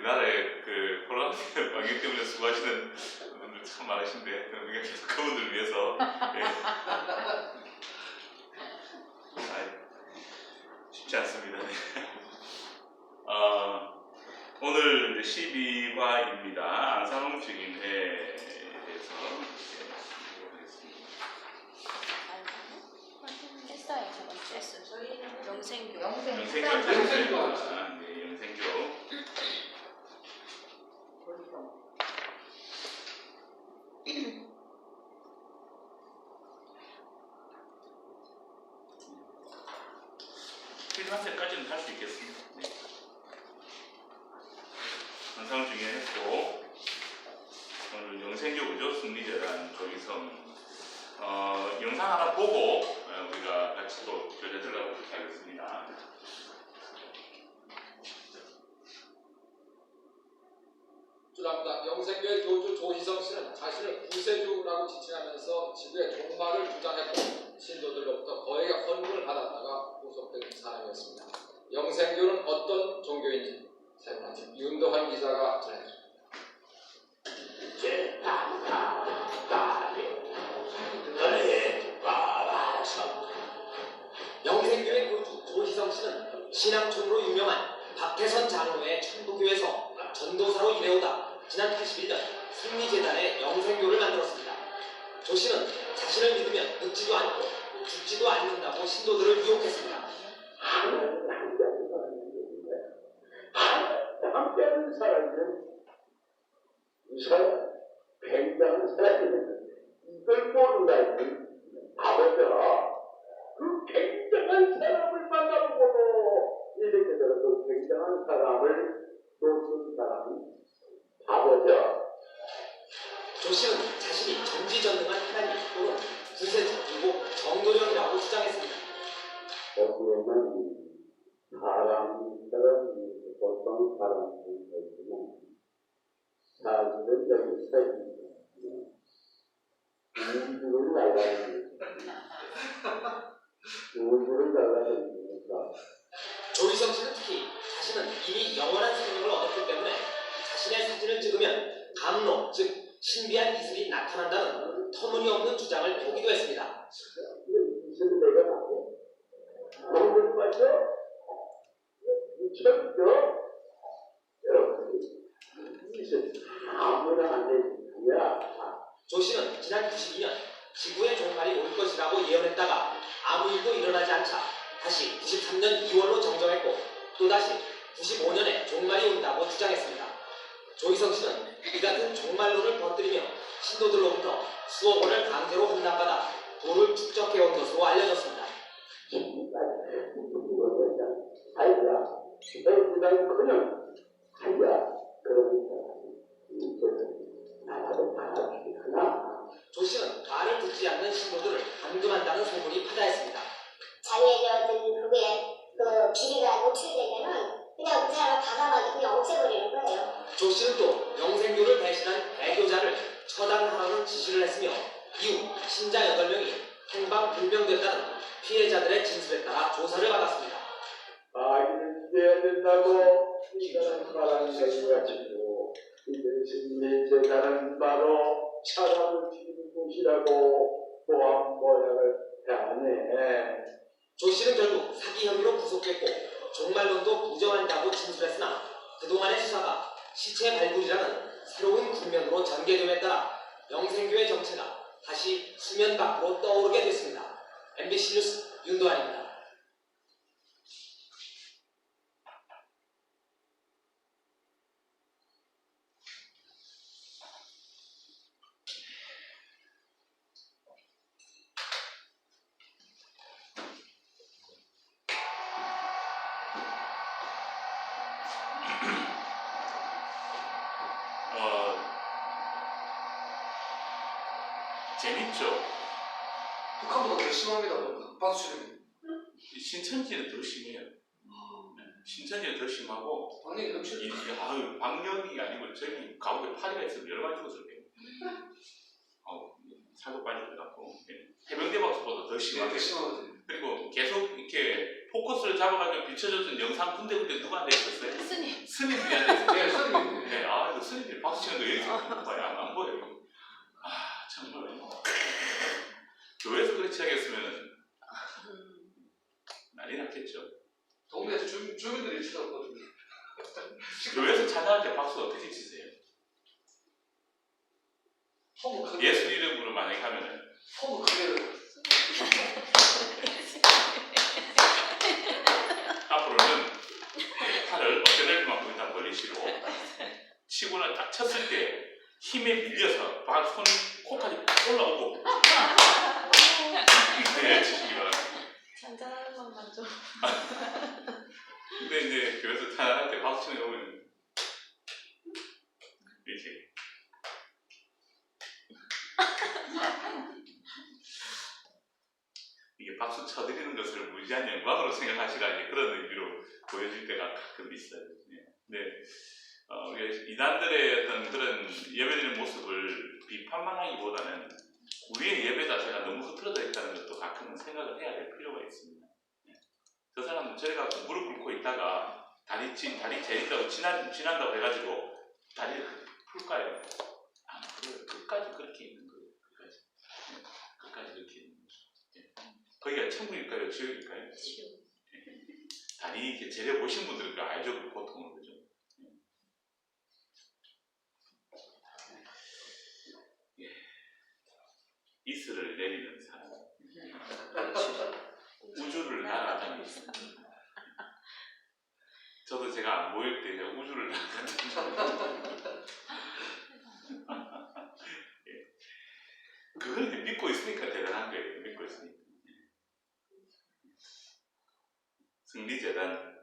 우리나라에 그 코로나 방역 때문에 수고하시는 분들 참 많으신데 우리가 계속 그분들 위해서 쉽지 않습니다. 오늘 12화입니다. 안상홍 증인회에 대해서 했어요. 저번 주에 했어요. 저희는 영생교. 영생교. 네, 영생교. 필만세까지는 할 수 있겠습니다. 네. 안상홍 증인했고 오늘 영생교구조 승리재단 조희성 영상 하나 보고 우리가 같이 또 교재 들어가보도록 하겠습니다. 주랍니다. 영생교의 교주 조희성 씨는 자신을 구세주라고 지칭하면서 지구의 종말을 주장했고 신도들로부터 거액의 헌금을 받았다가 구속된 사람이었습니다. 영생교는 어떤 종교인지 세분한 윤도환 기자가 전해줍니다. 영생교의 교주 조희성 씨는 신앙촌으로 유명한 박태선 장로의 천부교에서 전도사로 일해오다 지난 81년 승리재단의 영생교를 만들었습니다. 조 씨는 자신을 믿으면 늙지도 않고 죽지도 않는다고 신도들을 유혹했습니다. 함께하는 사람은 이 사람 굉장한 사람이었는데 이걸 모른다는 아버지가 그 굉장한 사람을 만나보고도 이렇게 되어서 굉장한 사람을 놓친 사람이 아버지야. 조 씨는 자신이 전지전능한 하나님 또는 구세주 그리고 정도령이라고 주장했습니다. 거기에는 사람처럼 보통 사람들이 있지만 사실은 여기 서있는 우주를 날아다니는 우주를 날아다니니까 조희성 씨는 특히 자신은 이미 영원한 생명을 얻었기 때문에 자신의 사진을 찍으면 감로, 즉 신비한 이슬이 나타난다는 터무니없는 주장을 펴기도 했습니다. 이슬을 내가 받고 너무 맞죠? 미쳤죠? 여러분 이슬 아무나 안 되는 거야. 조 씨는 지난 92년 지구의 종말이 올 것이라고 예언했다가 아무 일도 일어나지 않자 다시 93년 2월로 정정했고 또다시 95년에 종말이 온다고 주장했습니다. 조희성 씨는 이 같은 종말론을 퍼뜨리며 신도들로부터 수억 원을 강제로 헌납받아 돈을 축적해온 것으로 알려졌습니다. 아이야, 그냥 아이야, 그러니까 나라도 받아주겠구나. 조 씨는 말을 듣지 않는 신도들을 감금한다는 소문이 파다했습니다. 자기에게 어떤 그게 그 비리가 노출되면은 그냥 그 사람을 가감하게 그냥 없애버리는 거예요. 조 씨는 또 영생교를 배신한 배교자를 처단하라는 지시를 했으며 이후 신자 8명이 행방불명됐다는 피해자들의 진술에 따라 조사를 받았습니다. 아기를 기대야 된다고 이가는 말하는 것이 가지고 이들 승리재단은 바로 사람을 죽이는 곳이라고 보안 모양을 하네. 조 씨는 결국 사기 혐의로 구속됐고 종말론도 부정한다고 진술했으나 그동안의 수사가 시체 발굴이라는 새로운 국면으로 전개됨에 따라 영생교의 정체가 다시 수면 밖으로 떠오르게 됐습니다. MBC 뉴스 윤도환입니다. 재밌죠? 북한보다 더 심합니다. 박수출입니다. 신천지는 더 심해요. 신천지는 더 심하고 당연히 그렇죠. 방역이 아니고 저기 가운데 파리가 있으면 여러 가지 죽었을 거예요. 살도 빠질 것 같고 해병대 박수보다 더 심하게. 더 심하거든요. 그리고 계속 이렇게 포커스를 잡아가지고 비춰줬던 영상 군데 누가 앉아있었어요? 스님. 스님이 앉아있었어요. 네, 선생님 하시는 거 여기서 봐요. 안 보여요. 아 정말 교회에서 그렇게 하겠으면 난리 났겠죠. 동네에서 주민들이 쳐다보거든요. 교회에서 찬양할 때 박수 어떻게 치세요? 손을 크게. 예수 이름으로 만약에 하면은 손을 크게. 앞으로는 팔을 어깨 넓이만큼 일단 벌리시고 치고는 딱 쳤을 때 힘에 밀려서 막 손이 코까지 올라오고 네, 치시기 바랍니다. 잔잔한 것만 좀. 근데 이제 교회에서 찬양할 때 박수 치는 거 보면 이렇게 이게 박수 쳐드리는 것을 무지한 영광으로 생각하시라 이제 그런 의미로 보여질 때가 가끔 있어요. 네. 우리 이단들의 어떤 그런 예배드리는 모습을 비판만 하기보다는 우리의 예배 자체가 너무 흐트러져 있다는 것도 가끔은 생각을 해야 될 필요가 있습니다. 저 사람은 저희가 무릎 꿇고 있다가 다리 재있다고 지난다고 해가지고 다리를 풀까요? 안 풀어요. 끝까지 그렇게 있는 거예요. 끝까지 그렇게 있는 거죠. 거기가 천국일까요? 지옥일까요? 지옥. 다리 이렇게 재려 보신 분들은 알죠? 그 고통을 그죠? 이슬을 내리는 사람, 우주를 날아다니는. 저도 제가 안 보일 때 제가 우주를 날아다니는. 그걸 이제 믿고 있으니까 대단한 거예요. 믿고 있으니까. 승리재단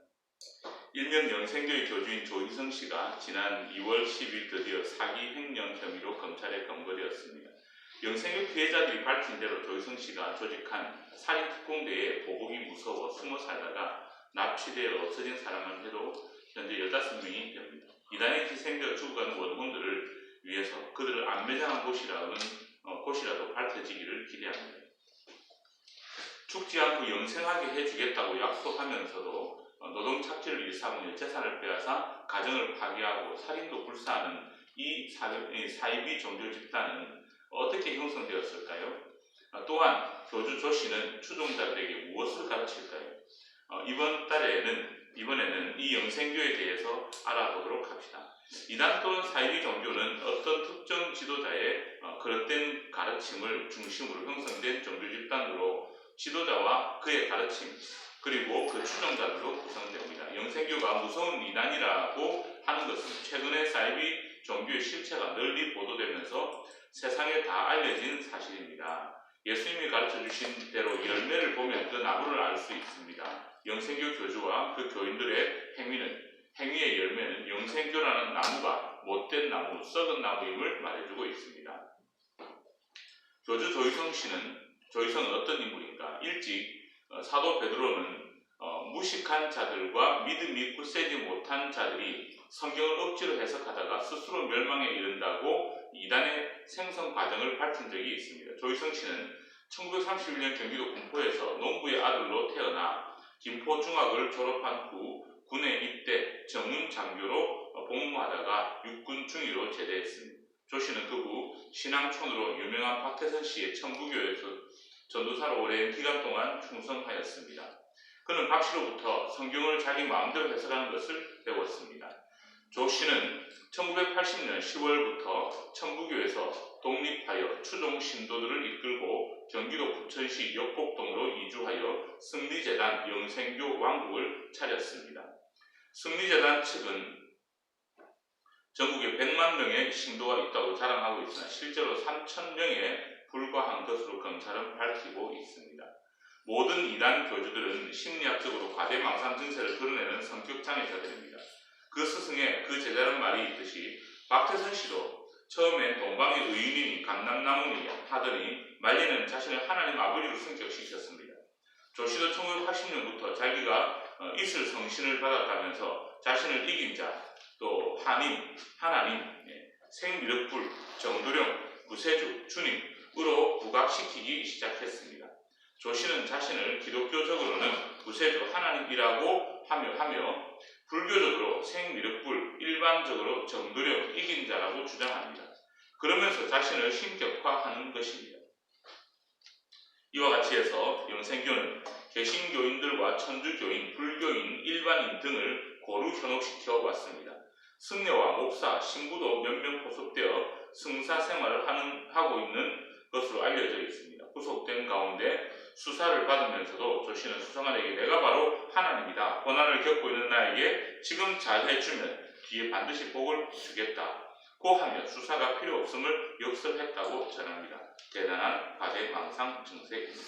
일명 영생교회 교주인 조희성 씨가 지난 2월 10일 드디어 사기 횡령 혐의로 검찰에 검거되었습니다. 영생교 피해자들이 밝힌 대로 조희성 씨가 조직한 살인특공대에 보복이 무서워 숨어 살다가 납치되어 없어진 사람만 해도 현재 15명이 됩니다. 이단에 희생되어 죽어가는 원혼들을 위해서 그들을 안매장한 곳이라도 밝혀지기를 기대합니다. 죽지 않고 영생하게 해주겠다고 약속하면서도 노동착취를 일삼으며 재산을 빼앗아 가정을 파괴하고 살인도 불사하는 이 사이비 종교 집단은 어떻게 형성되었을까요? 또한 교주 조 씨는 추종자들에게 무엇을 가르칠까요? 이번에는 이 영생교에 대해서 알아보도록 합시다. 이단 또는 사이비 종교는 어떤 특정 지도자의 그릇된 가르침을 중심으로 형성된 종교 집단으로 지도자와 그의 가르침 그리고 그 추종자들로 구성됩니다. 영생교가 무서운 이단이라고 하는 것은 최근에 사이비 종교의 실체가 널리 보도되면서 세상에 다 알려진 사실입니다. 예수님이 가르쳐주신 대로 열매를 보면 그 나무를 알 수 있습니다. 영생교 교주와 그 교인들의 행위의 열매는 영생교라는 나무가 못된 나무, 썩은 나무임을 말해주고 있습니다. 교주 조희성은 어떤 인물인가? 일찍 사도 베드로는 무식한 자들과 믿음이 굳세지 못한 자들이 성경을 억지로 해석하다가 스스로 멸망에 이른다고 이단의 생성 과정을 밝힌 적이 있습니다. 조희성 씨는 1931년 경기도 군포에서 농부의 아들로 태어나 김포중학을 졸업한 후 군에 입대 정문 장교로 복무하다가 육군 중위로 제대했습니다. 조 씨는 그 후 신앙촌으로 유명한 박태선 씨의 천부교에서 전도사로 오랜 기간 동안 충성하였습니다. 그는 박 씨로부터 성경을 자기 마음대로 해석하는 것을 배웠습니다. 조 씨는 1980년 10월부터 천부교에서 독립하여 추종 신도들을 이끌고 경기도 부천시 역곡동으로 이주하여 승리재단 영생교 왕국을 차렸습니다. 승리재단 측은 전국에 100만 명의 신도가 있다고 자랑하고 있으나 실제로 3,000명에 불과한 것으로 검찰은 밝히고 있습니다. 모든 이단 교주들은 심리학적으로 과대망상 증세를 드러내는 성격 장애자들입니다. 그 스승의 그 제자란 말이 있듯이 박태선 씨도 처음엔 동방의 의인이니 감남나무니 하더니 말리는 자신을 하나님 아버지로 승격시켰습니다. 조 씨도 1980년부터 자기가 이슬 성신을 받았다면서 자신을 이긴 자, 또 하나님, 생미륵불, 정두령, 구세주, 주님으로 부각시키기 시작했습니다. 조 씨는 자신을 기독교적으로는 구세주 하나님이라고 하며 불교적으로 생미륵불, 일반적으로 정도력 이긴 자라고 주장합니다. 그러면서 자신을 신격화하는 것입니다. 이와 같이 해서 영생교는 개신교인들과 천주교인, 불교인, 일반인 등을 고루 현혹시켜 왔습니다. 승려와 목사, 신부도 몇 명 포섭되어 승사 생활을 하고 있는 것으로 알려져 있습니다. 구속된 가운데 수사를 받으면서도 조씨는 수사관에게 내가 바로 하나님이다. 고난을 겪고 있는 나에게 지금 잘 해주면 뒤에 반드시 복을 주겠다. 고 하며 수사가 필요 없음을 역설했다고 전합니다. 대단한 과대망상 증세입니다.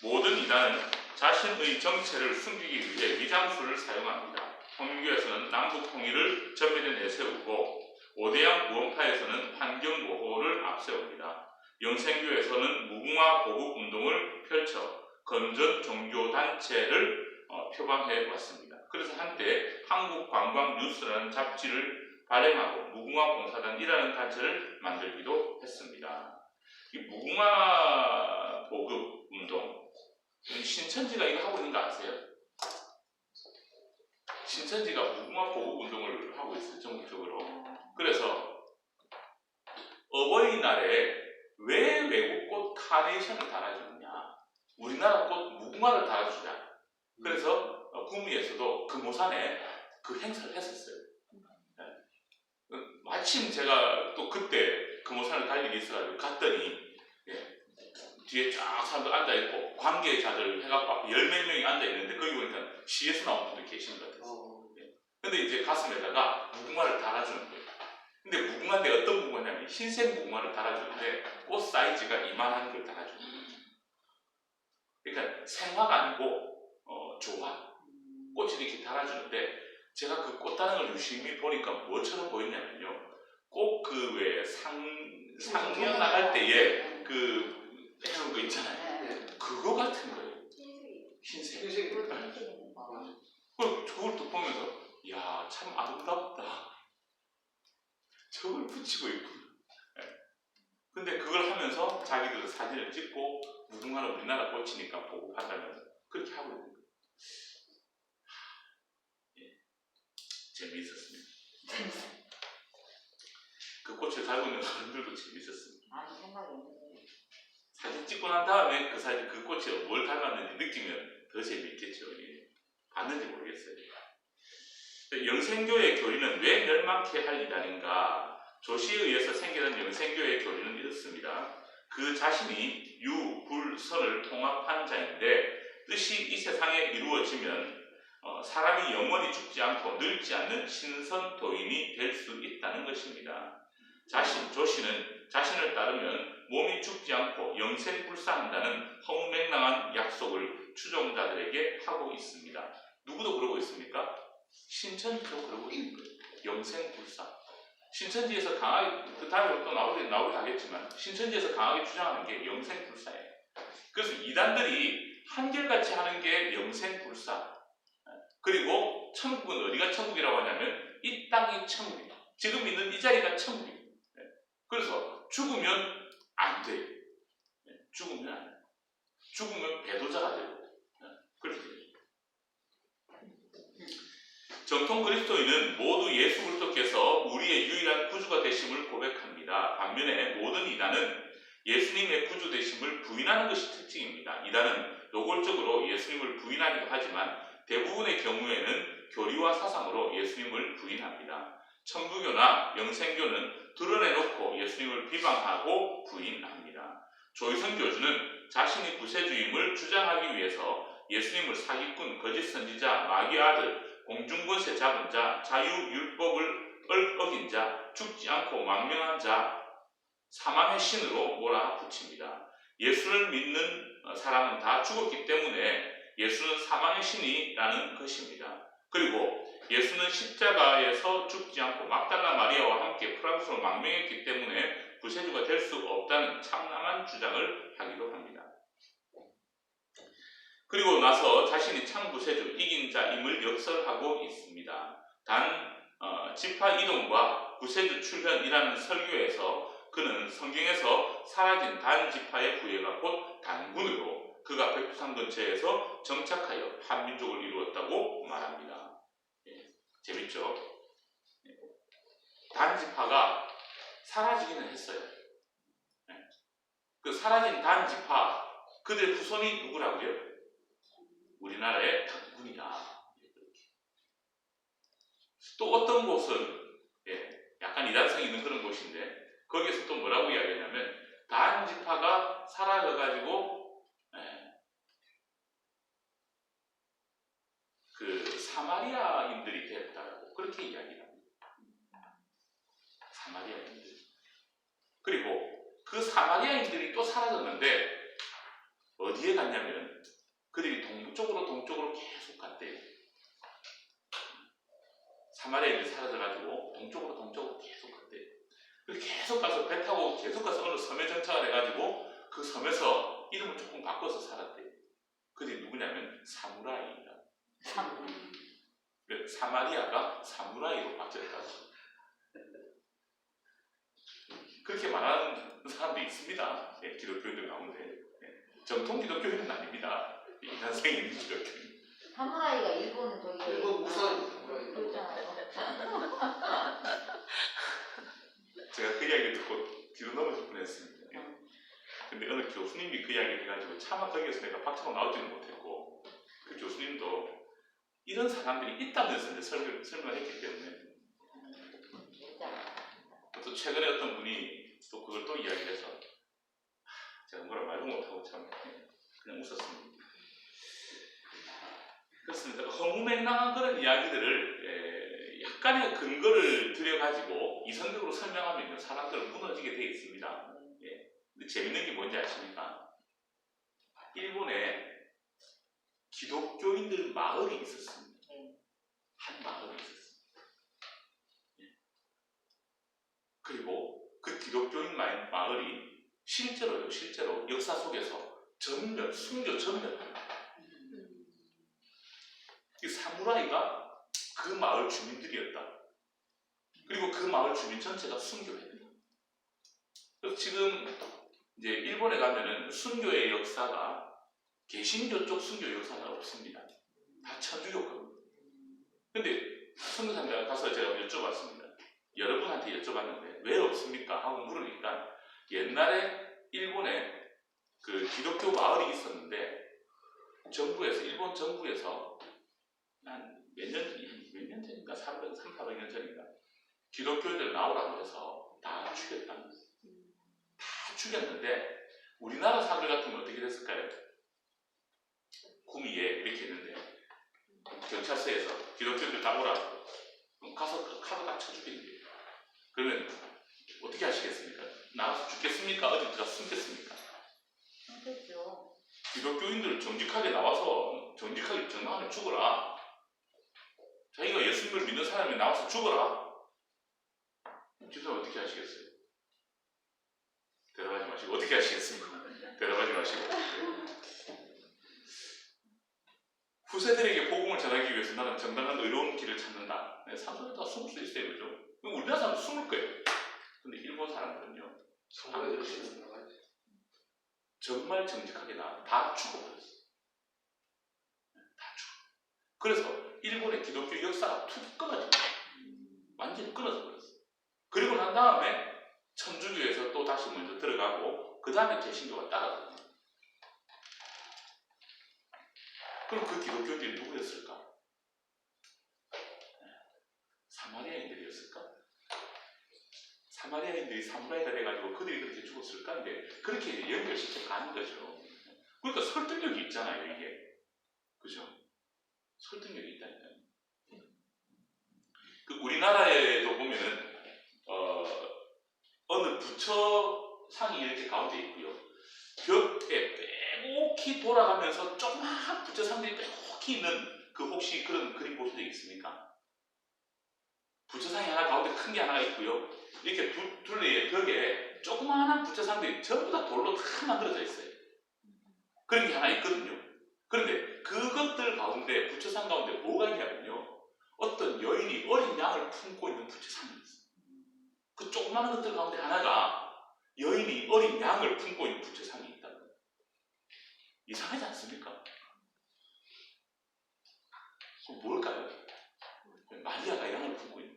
모든 이단은 자신의 정체를 숨기기 위해 위장술을 사용합니다. 통일교에서는 남북 통일을 전면에 내세우고 오대양 무원파에서는 환경보호를 앞세웁니다. 영생교에서는 무궁화 보국 운동을 펼쳐 건전 종교단체를 표방해 왔습니다. 그래서 한때 한국관광뉴스라는 잡지를 발행하고 무궁화봉사단이라는 단체를 만들기도 했습니다. 이 무궁화 보급 운동, 신천지가 이거 하고 있는 거 아세요? 신천지가 무궁화 보급 운동을 하고 있어요, 전국적으로. 그래서 어버이날에 왜 외국 꽃 카네이션을 달아주느냐? 우리나라 꽃 무궁화를 달아주자. 그래서 구미에서도 금오산에 그 행사를 했었어요. 마침 제가 또 그때 금오산을 갈 일이 있어가지고 갔더니 뒤에 쫙 사람들 앉아있고 관계자들 해갖고 앞에 10몇 명이 앉아있는데 거기 보니까 시에서 나온 분들 계시는 것 같았어요. 근데 이제 가슴에다가 무궁화를 달아주는 거예요. 근데 무궁화인데 어떤 무궁화냐면 흰색 무궁화를 달아주는데 꽃 사이즈가 이만한 걸 달아주는 거예요. 그러니까 생화가 아니고 조화. 꽃을 이렇게 달아주는데 제가 그 꽃 다는 걸 유심히 보니까 뭐처럼 보였냐면요. 꼭 그 왜 상영 나갈 때에 그 해놓은 거 있잖아요. 그거 같은 거예요. 흰색. 그걸 또 보면서 야, 참 아름답다. 저걸 붙이고 있구나. 근데 그걸 하면서 자기들 사진을 찍고 무궁화는 우리나라 꽃이니까 보급한다면서 그렇게 하고 있는 거예요. 재미있었습니다. 그 꽃을 달고 있는 사람들도 재미있었습니다. 아무 생각이 없는데. 사진 찍고 난 다음에 그 꽃이 뭘 닮았는지 느끼면 더 재미있겠죠. 봤는지 모르겠어요. 영생교의 교리는 왜 멸망케 할 이단인가? 조시에 의해서 생겨난 영생교의 교리는 이렇습니다. 그 자신이 유, 불, 선을 통합한 자인데 뜻이 이 세상에 이루어지면 사람이 영원히 죽지 않고 늙지 않는 신선도인이 될 수 있다는 것입니다. 조시는 자신을 따르면 몸이 죽지 않고 영생불사한다는 허무맹랑한 약속을 추종자들에게 하고 있습니다. 누구도 그러고 있습니까? 신천지도 그러고 있는 거예요. 영생불사. 신천지에서 강하게, 그 다음에 또 나오긴 하겠지만 신천지에서 강하게 주장하는 게 영생불사예요. 그래서 이단들이 한결같이 하는 게 영생불사. 그리고 천국은 어디가 천국이라고 하냐면 이 땅이 천국이다. 지금 있는 이 자리가 천국이다. 그래서 죽으면 안 돼요. 죽으면 안 돼요. 죽으면 배도자가 되고 그렇게 돼요. 정통 그리스도인은 모두 예수 그리스도께서 우리의 유일한 구주가 되심을 고백합니다. 반면에 모든 이단은 예수님의 구주 되심을 부인하는 것이 특징입니다. 이단은 노골적으로 예수님을 부인하기도 하지만 대부분의 경우에는 교리와 사상으로 예수님을 부인합니다. 천부교나 영생교는 드러내놓고 예수님을 비방하고 부인합니다. 조희선 교주는 자신이 구세주임을 주장하기 위해서 예수님을 사기꾼, 거짓 선지자, 마귀 아들, 공중권세 잡은 자, 자유율법을 어긴 자, 죽지 않고 망명한 자, 사망의 신으로 몰아붙입니다. 예수를 믿는 사람은 다 죽었기 때문에 예수는 사망의 신이라는 것입니다. 그리고 예수는 십자가에서 죽지 않고 막달라 마리아와 함께 프랑스로 망명했기 때문에 구세주가 될 수 없다는 참남한 주장을 하기도 합니다. 그리고 나서 자신이 참 구세주, 이긴 자임을 역설하고 있습니다. 단 지파 이동과 구세주 출현이라는 설교에서 그는 성경에서 사라진 단 지파의 부여가 곧 단군으로 그가 백두산 근처에서 정착하여 한민족을 이루었다고 말합니다. 재밌죠? 단지파가 사라지기는 했어요. 네. 그 사라진 단지파 그들의 후손이 누구라고요? 우리나라의 당군이다. 또 어떤 곳은 약간 이단성이 있는 그런 곳인데 거기에서 또 뭐라고 이야기하냐면 단지파가 사라져가지고 그 사마리아인들이 됐다고 그렇게 이야기합니다. 사마리아인들. 그리고 그 사마리아인들이 또 사라졌는데 어디에 갔냐면 그들이 동쪽으로 계속 갔대요. 사마리아인들이 사라져가지고 동쪽으로 계속 갔대요. 그래서 계속 가서 배 타고 계속 가서 어느 섬에 정착을 해가지고 그 섬에서 이름을 조금 바꿔서 살았대요. 그들이 누구냐면 사무라이입니다. 사마리아가 사무라이로 바뀌었다고 그렇게 말하는 사람도 있습니다. 기독교인들 가운데. 정통 기독교인은 아닙니다. 이단성이 있는 기독교인. 사무라이가 일본 저기 일본 무사히 그렇잖아요. 제가 그 이야기를 듣고 뒤로 넘어질 뻔했습니다. 근데 어느 교수님이 그 이야기를 해가지고 차마 거기에서 내가 박차고 나오지는 못했고 그 교수님도 이런 사람들이 있다면서 이제 설명을 했기 때문에 또 최근에 어떤 분이 또 그걸 또 이야기를 해서 제가 뭐라 말도 못하고 참 그냥 웃었습니다. 그렇습니다. 허무맹랑한 그런 이야기들을 약간의 근거를 들여가지고 이성적으로 설명하면 사람들은 무너지게 되어 있습니다. 근데 재밌는 게 뭔지 아십니까? 일본에 기독교인들 마을이 있었습니다. 한 마을이 있었습니다. 그리고 그 기독교인 마을이 실제로 역사 속에서 순교 전멸합니다. 이 사무라이가 그 마을 주민들이었다. 그리고 그 마을 주민 전체가 순교했다. 그래서 지금 이제 일본에 가면은 순교의 역사가 개신교 쪽 순교 역사가 없습니다. 다 천주교 겁니다. 근데 선교사님들 가서 제가 여쭤봤습니다. 여러분한테 여쭤봤는데 왜 없습니까? 하고 물으니까 옛날에 일본에 그 기독교 마을이 있었는데 일본 정부에서 한 몇 년 전인가 300-400년 전인가 기독교인들 나오라고 해서 다 죽였다는 거예요. 다 죽였는데 우리나라 사람들 같으면 어떻게 됐을까요? 구미에 이렇게 했는데 경찰서에서 기독교인들 나오라고 가서 카드 다 쳐주겠는데요. 그러면 어떻게 하시겠습니까? 나가서 죽겠습니까? 어디 들어가 숨겠습니까? 그렇죠. 기독교인들 정직하게 나와서 정직하게 정당하게 죽어라. 자기가 예수님을 믿는 사람이 나와서 죽어라. 지금 어떻게 하시겠어요? 대답하지 마시고 어떻게 하시겠습니까? 대답하지 마시고 후세들에게 복음을 전하기 위해서 나는 정당한 의로운 길을 찾는다. 사람들이 다 숨을 수 있어요, 그죠? 우리나라 사람은 숨을 거예요. 근데 일본 사람들은요, 정말 정직하게 다 죽어버렸어요. 다 죽어. 그래서 일본의 기독교 역사가 툭 끊어져. 완전히 끊어져 버렸어요. 그리고 난 다음에 천주교에서 또 다시 먼저 들어가고 그 다음에 개신교가 따라들어요. 그럼 그 기독교인들이 누구였을까? 사마리아인들이었을까? 사마리아인들이 사무라이가 돼가지고 그들이 그렇게 죽었을까? 근데 그렇게 연결시켜 가는 거죠. 그러니까 설득력이 있잖아요, 이게. 그죠? 설득력이 있다니까요. 그 우리나라에도 보면은, 어느 부처상이 이렇게 가운데 있고요. 벽에 빼곡히 돌아가면서 조그마한 부처상들이 빼곡히 있는 그 혹시 그런 그림 보신 적 있습니까? 부처상이 하나 가운데 큰 게 하나가 있고요. 이렇게 둘레의 벽에 조그마한 부처상들이 전부 다 돌로 다 만들어져 있어요. 그런 게 하나 있거든요. 그런데 그것들 가운데 부처상 가운데 뭐가 있냐면요. 어떤 여인이 어린 양을 품고 있는 부처상이 있어요. 그 조그마한 것들 가운데 하나가 여인이 어린 양을 품고 있는 부처상이 있다는 거예요. 이상하지 않습니까? 그럼 뭘까요? 마리아가 양을 품고 있는.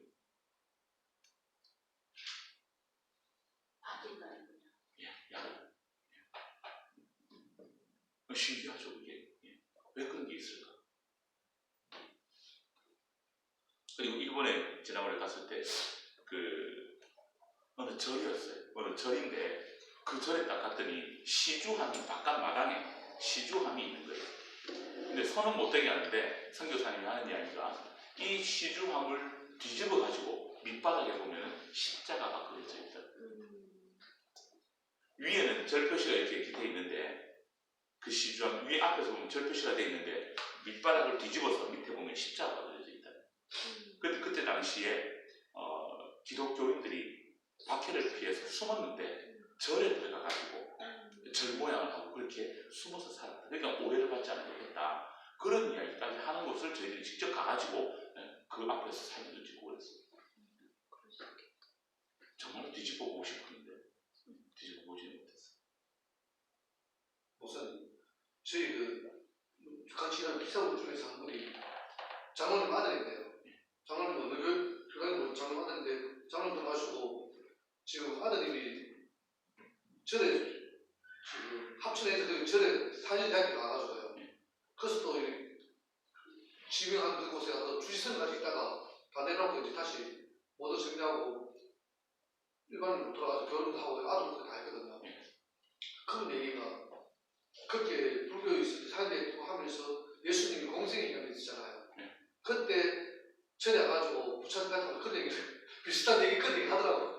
지난번에 갔을 때 그 어느 절이었어요. 어느 절인데 그 절에 딱 갔더니 시주함이 바깥 마당에 시주함이 있는 거예요. 근데 손은 못 대게 하는데 선교사님이 하는 이야기가 이 시주함을 뒤집어 가지고 밑바닥에 보면 십자가가 그려져 있다. 위에는 절 표시가 이렇게 돼 있는데 그 시주함 위에 앞에서 보면 절 표시가 돼 있는데 밑바닥을 뒤집어서 밑에 보면 십자가가 그려져 있다. 그때 당시에 기독교인들이 박해를 피해서 숨었는데 절에 들어가가지고 절 모양을 하고 그렇게 숨어서 살았다. 그러니까 오해를 받지 않아야 되겠다. 그런 이야기까지 하는 곳을 저희들이 직접 가가지고 그 앞에서 사진을 찍고 그랬어요. 정말로 뒤집어 보고 싶었는데 뒤집어 보지는 못했어요. 목사님, 저희 같이 일하는 기사분 중에서 한 분이 장로님 아들인데요. 장로님 어느 교회 장로님 아들인데 장로님 들어가시고 지금 아드님이 절에 지금 합천에서 그 절에 사진대학교 나와가지고요. 그래서 또 지명한 그곳에 가서 주지선까지 있다가 다 내려놓고 이제 다시 모두 정리하고 일반인으로 돌아가서 결혼도 하고 아들도 다 했거든요. 그런 얘기가 그렇게 불교에 있을 때 사진대학교 하면서 예수님이 공생이라는 게 있잖아요. 그때 절에 와가지고 부처님 같은 거 그런 얘기 비슷한 얘기 그런 얘기 하더라고요.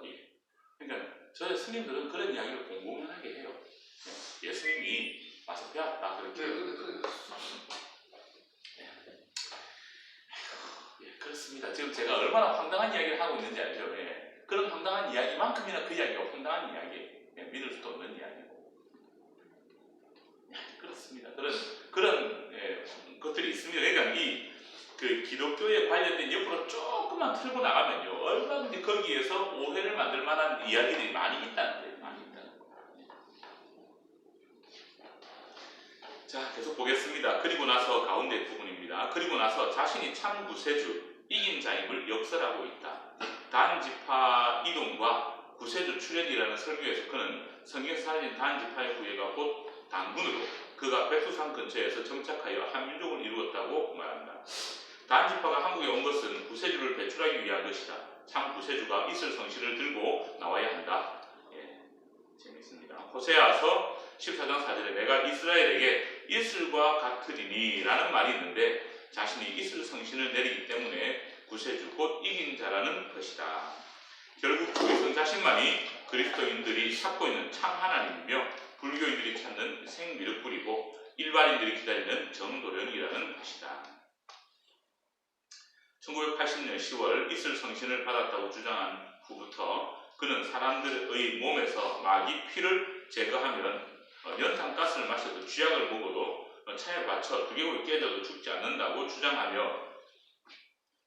그러니까 저희 스님들은 그런 이야기를 공공연하게 해요. 예수님이 와서 배웠다 그렇게. 그렇습니다. 지금 제가 얼마나 황당한 이야기를 하고 있는지 알죠? 예. 그런 황당한 이야기만큼이나 그 이야기가 황당한 이야기, 믿을 수도 없는 이야기고. 그렇습니다. 그런 것들이 있습니다. 그러니까 그 기독교에 관련된 옆으로 조금만 틀고 나가면요, 얼마든지 거기에서 오해를 만들 만한 이야기들이 많이 있다는 거예요. 많이 있다는 거예요. 자, 계속 보겠습니다. 그리고 나서 가운데 부분입니다. 그리고 나서 자신이 참 구세주, 이긴 자임을 역설하고 있다. 단지파 이동과 구세주 출현이라는 설교에서 그는 성경에서 사라진 단지파의 후예가 곧 당군으로 그가 백두산 근처에서 정착하여 한민족을 이루었다고 말한다. 단지파가 한국에 온 것은 구세주를 배출하기 위한 것이다. 참 구세주가 있을 성신을 들고 나와야 한다. 예, 재밌습니다. 호세아서 14장 4절에 내가 이스라엘에게 이슬과 같으리니 라는 말이 있는데 자신이 이슬 성신을 내리기 때문에 구세주 곧 이긴 자라는 것이다. 결국 그것은 자신만이 그리스도인들이 찾고 있는 참 하나님이며 불교인들이 찾는 생미륵불이고 일반인들이 기다리는 정도련이라는 것이다. 1980년 10월 이슬 성신을 받았다고 주장한 후부터 그는 사람들의 몸에서 마귀 피를 제거하면 연탄가스를 마셔도 쥐약을 먹어도 차에 받쳐 두개골이 깨져도 죽지 않는다고 주장하며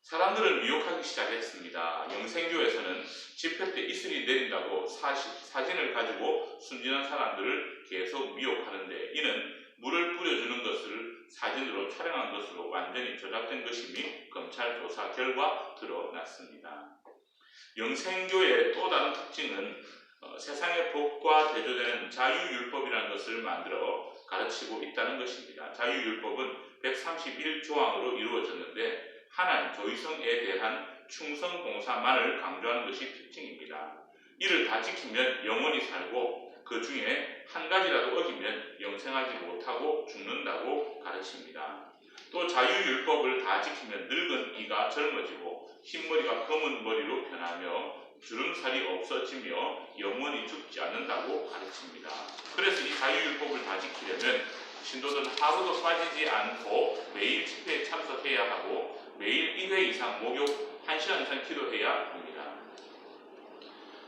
사람들을 미혹하기 시작했습니다. 영생교에서는 집회 때 이슬이 내린다고 사진을 가지고 순진한 사람들을 계속 미혹하는데 이는 물을 뿌려주는 것을 사진으로 촬영한 것으로 완전히 조작된 것임이 검찰 조사 결과 드러났습니다. 영생교의 또 다른 특징은 세상의 법과 대조되는 자유율법이라는 것을 만들어 가르치고 있다는 것입니다. 자유율법은 131조항으로 이루어졌는데 하나님 조이성에 대한 충성 봉사만을 강조하는 것이 특징입니다. 이를 다 지키면 영원히 살고 그 중에 한 가지라도 어기면 영생하지 못하고 죽는다고 가르칩니다. 또 자유율법을 다 지키면 늙은 이가 젊어지고 흰머리가 검은 머리로 변하며 주름살이 없어지며 영원히 죽지 않는다고 가르칩니다. 그래서 이 자유율법을 다 지키려면 신도들은 하루도 빠지지 않고 매일 집회에 참석해야 하고 매일 1회 이상 목욕 1시간 이상 기도해야 합니다.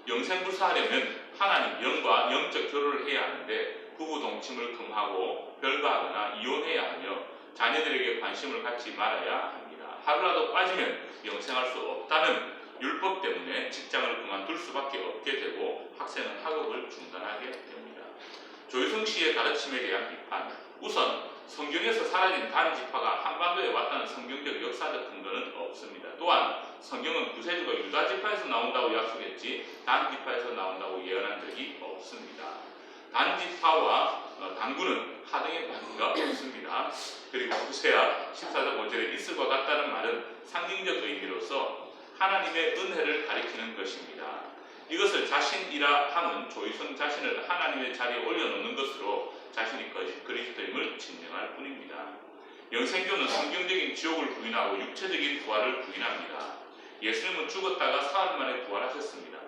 영생불사하려면 하나님 영과 영적 결혼을 해야 하는데 부부 동침을 금하고 별거하거나 이혼해야 하며 자녀들에게 관심을 갖지 말아야 합니다. 하루라도 빠지면 영생할 수 없다는 율법 때문에 직장을 그만둘 수밖에 없게 되고 학생은 학업을 중단하게 됩니다. 조유성 씨의 가르침에 대한 비판. 우선 성경에서 사라진 단지파가 한반도에 왔다는 성경적 역사적 근거는 없습니다. 또한 성경은 구세주가 유다지파에서 나온다고 약속했지 단지파에서 나온다고 예언한 적이 없습니다. 단지파와 당군은 하등의 관계가 없습니다. 그리고 호세아 14장 5절에 이슬과 같다는 말은 상징적 의미로서 하나님의 은혜를 가리키는 것입니다. 이것을 자신이라 함은 조이성 자신을 하나님의 자리에 올려놓는 것으로 자신이 그리스도임을 증명할 뿐입니다. 영생교는 성경적인 지옥을 부인하고 육체적인 부활을 부인합니다. 예수님은 죽었다가 사흘 만에 부활하셨습니다.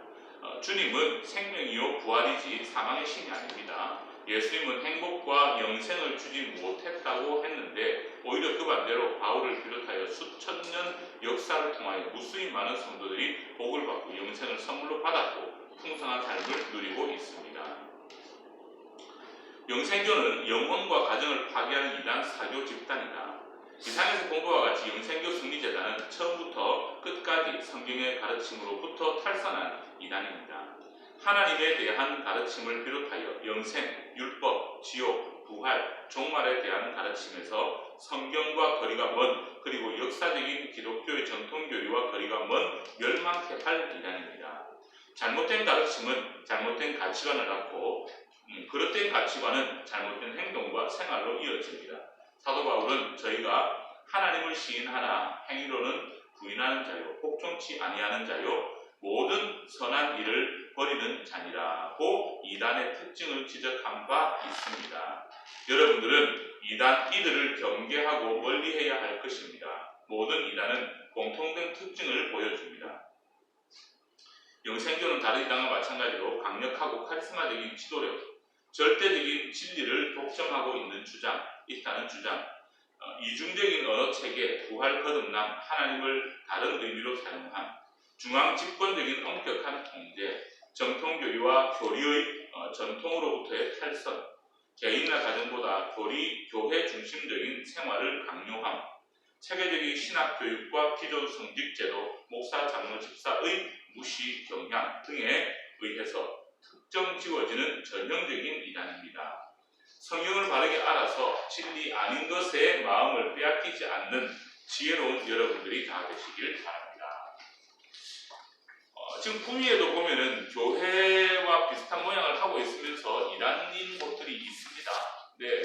주님은 생명이요 부활이지 사망의 신이 아닙니다. 예수님은 행복과 영생을 주지 못했다고 했는데 오히려 그 반대로 바울을 비롯하여 수천 년 역사를 통하여 무수히 많은 성도들이 복을 받고 영생을 선물로 받았고 풍성한 삶을 누리고 있습니다. 영생교는 영혼과 가정을 파괴하는 이단 사교 집단이다. 이상에서 본 것과 같이 영생교 승리재단은 처음부터 끝까지 성경의 가르침으로부터 탈선한 이단입니다. 하나님에 대한 가르침을 비롯하여 영생, 율법, 지옥, 부활, 종말에 대한 가르침에서 성경과 거리가 먼 그리고 역사적인 기독교의 전통교리와 거리가 먼 멸망케 할 이단입니다. 잘못된 가르침은 잘못된 가치관을 낳고 그릇된 가치관은 잘못된 행동과 생활로 이어집니다. 사도 바울은 저희가 하나님을 시인하나 행위로는 부인하는 자요 복종치 아니하는 자요 모든 선한 일을 버리는 자니라고 이단의 특징을 지적한 바 있습니다. 여러분들은 이들을 경계하고 멀리해야 할 것입니다. 모든 이단은 공통된 특징을 보여줍니다. 영생교는 다른 이단과 마찬가지로 강력하고 카리스마적인 지도력, 절대적인 진리를 독점하고 있다는 주장, 이중적인 언어체계, 부활 거듭남, 하나님을 다른 의미로 사용함, 중앙 집권적인 엄격한 통제, 정통교리와 교리의 전통으로부터의 탈선, 개인이나 가정보다 교회 중심적인 생활을 강요함, 체계적인 신학교육과 기존성직제도, 목사, 장로, 집사의 무시, 경향 등에 의해서 특정 지워지는 전형적인 이단입니다. 성경을 바르게 알아서 진리 아닌 것에 마음을 빼앗기지 않는 지혜로운 여러분들이 다 되시길 바랍니다. 지금 구미에도 보면은 교회와 비슷한 모양을 하고 있으면서 이단인 곳들이 있습니다. 네,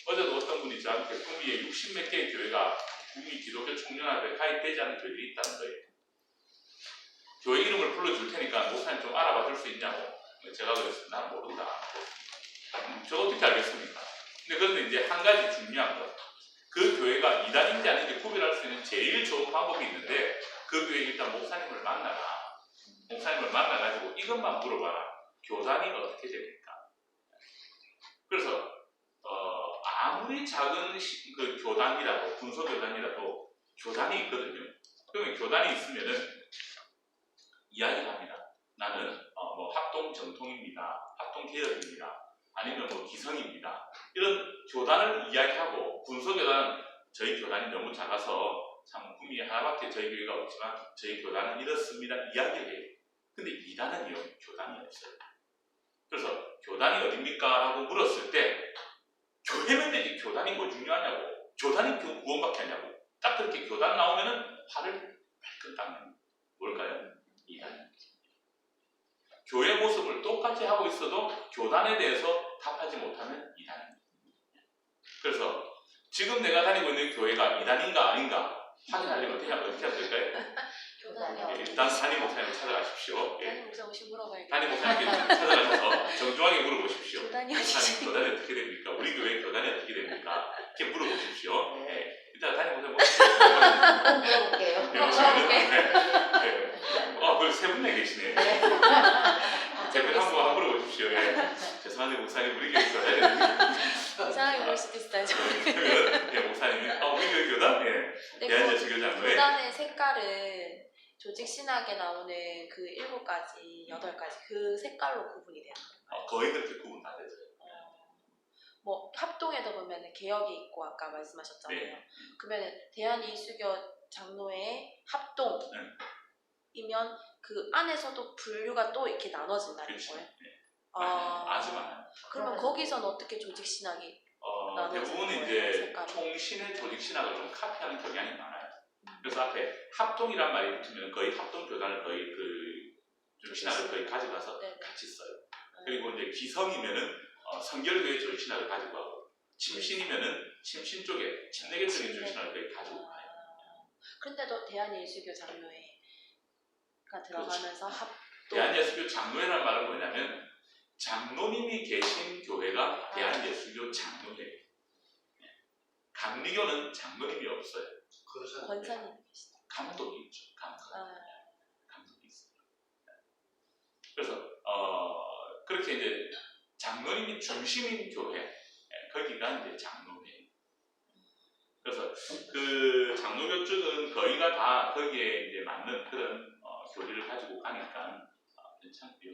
어제도 어떤 분이 저한테 구미에 60몇 개의 교회가 구미 기독교 총연합에 가입되지 않은 교회들이 있다는 거예요. 교회 이름을 불러줄 테니까 목사님 좀 알아봐 줄 수 있냐고. 제가 그랬어요. 난 모른다. 저 어떻게 알겠습니까? 근데 그런데 이제 한 가지 중요한 것. 그 교회가 이단인지 아닌지 구별할 수 있는 제일 좋은 방법이 있는데 그 교회 일단 목사님을 만나라. 목사님을 만나가지고 이것만 물어봐라. 교단이 어떻게 됩니까? 그래서 아무리 작은 그 교단이라도 분소교단이라도 교단이 있거든요. 그러면 교단이 있으면은 이야기를 합니다. 나는 뭐 합동 정통입니다. 합동 개혁입니다. 아니면 뭐 기성입니다. 이런 교단을 이야기하고 분소교단은 저희 교단이 너무 작아서 참 구미에 하나밖에 저희 교회가 없지만 저희 교단은 이렇습니다. 이야기를 해요. 근데 이단은요, 교단이 없어요. 그래서 교단이 어딥니까? 라고 물었을 때 교회면 되지 교단이 뭐 중요하냐고, 교단이 구원받게 하냐고, 딱 그렇게 교단 나오면은 화를 발끈 닦는 뭘까요? 이단. 교회 모습을 똑같이 하고 있어도 교단에 대해서 답하지 못하면 이단입니다. 그래서 지금 내가 다니고 있는 교회가 이단인가 아닌가 확인하려면 어떻게 하면 될까요? 일단 담임 목사님을 찾아가십시오. 담임 목사 오시 물어봐야겠다. 담임 목사님께 찾아가셔서 정중하게 물어보십시오. 교단이 목사님 교단이 어떻게 됩니까? 우리 교회 교단이 어떻게 됩니까? 이렇게 물어보십시오. 네. 일단 담임 목사님 물어볼게요. 그걸 세 분에 계시네. 대표 한번 물어보십시오. 예. 죄송한데 목사님 우리 교회 교단이 어떻게 이상하게 볼 수도 있어요. 그러면 예, 목사님이 우리 교회 교단? 예. 대한제주교장로회 교단의 색깔은 조직 신학에 나오는 그 7가지, 8가지 그 색깔로 구분이 되는 거예요. 거의 그렇게 구분 다 되죠. 뭐 합동에도 보면 개혁이 있고 아까 말씀하셨잖아요. 네. 그러면 대한이수교 장로회 합동이면 그 안에서도 분류가 또 이렇게 나눠진다는 그렇죠. 거예요. 네. 아주 많아요. 그러면 거기서는 어떻게 조직 신학이 대부분 이제 총신의 조직 신학을 좀 카피하는 경향이 많아요. 그래서 앞에 합동이란 말이 붙으면 거의 합동 교단을 거의 그 신학을 거의 가져가서 같이 써요. 그리고 이제 기성이면은 성결교회 조직 신학을 가지고 가고, 침신이면은 침신 쪽에 침례교적인 조직 신학을 거의 가지고 가요. 그런데도 대한예수교 장로회 들어가면서 대한예수교 장로회란 말은 뭐냐면 장로님이 계신 교회가 대한예수교 장로회예요. 감리교는 장로님이 없어요. 그렇잖아요. 권사님 계시다. 감독이 있죠. 아, 감독이 있어요. 그래서 그렇게 이제 장로님이 중심인 교회, 거기가 이제 장로회. 그래서 그 장로교 쪽은 거의가 다 거기에 이제 맞는 그런 교리를 가지고 가니까 괜찮고요.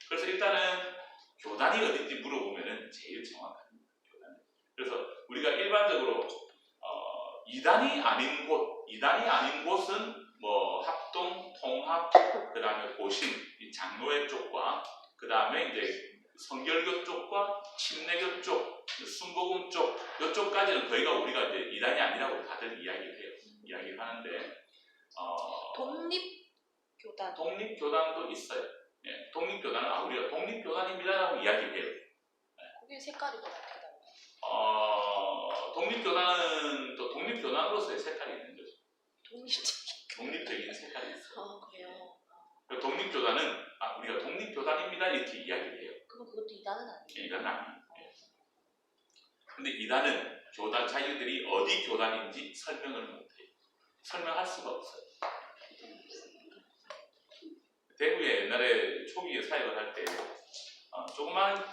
그래서 일단은 교단이 어딘지 물어보면은 제일 정확합니다. 교단. 그래서 우리가 일반적으로 이단이 아닌 곳은 뭐 합동, 통합, 그 다음에 고신, 이 장로회 쪽과 그 다음에 이제 성결교 쪽과 침례교 쪽, 순복음 쪽, 이쪽까지는 거의가 우리가 이제 이단이 아니라고 다들 이야기를 하는데 독립교단도 있어요. 예, 독립교단은 우리가 독립교단입니다라고 이야기해요. 거기 색깔이 또 어떻게 달라요? 독립교단은 또 독립교단으로서의 색깔이 있는 거죠. 독립적인 색깔이 있어요. 그래요? 독립교단은 우리가 독립교단입니다 이렇게 이야기를 해요. 그럼 그것도 이단은 아니에요? 이단은 아니에요. 근데 이단은 교단 자기들이 어디 교단인지 설명을 못해요. 설명할 수가 없어요. 대구에 옛날에 초기에 사역을 할 때 조그만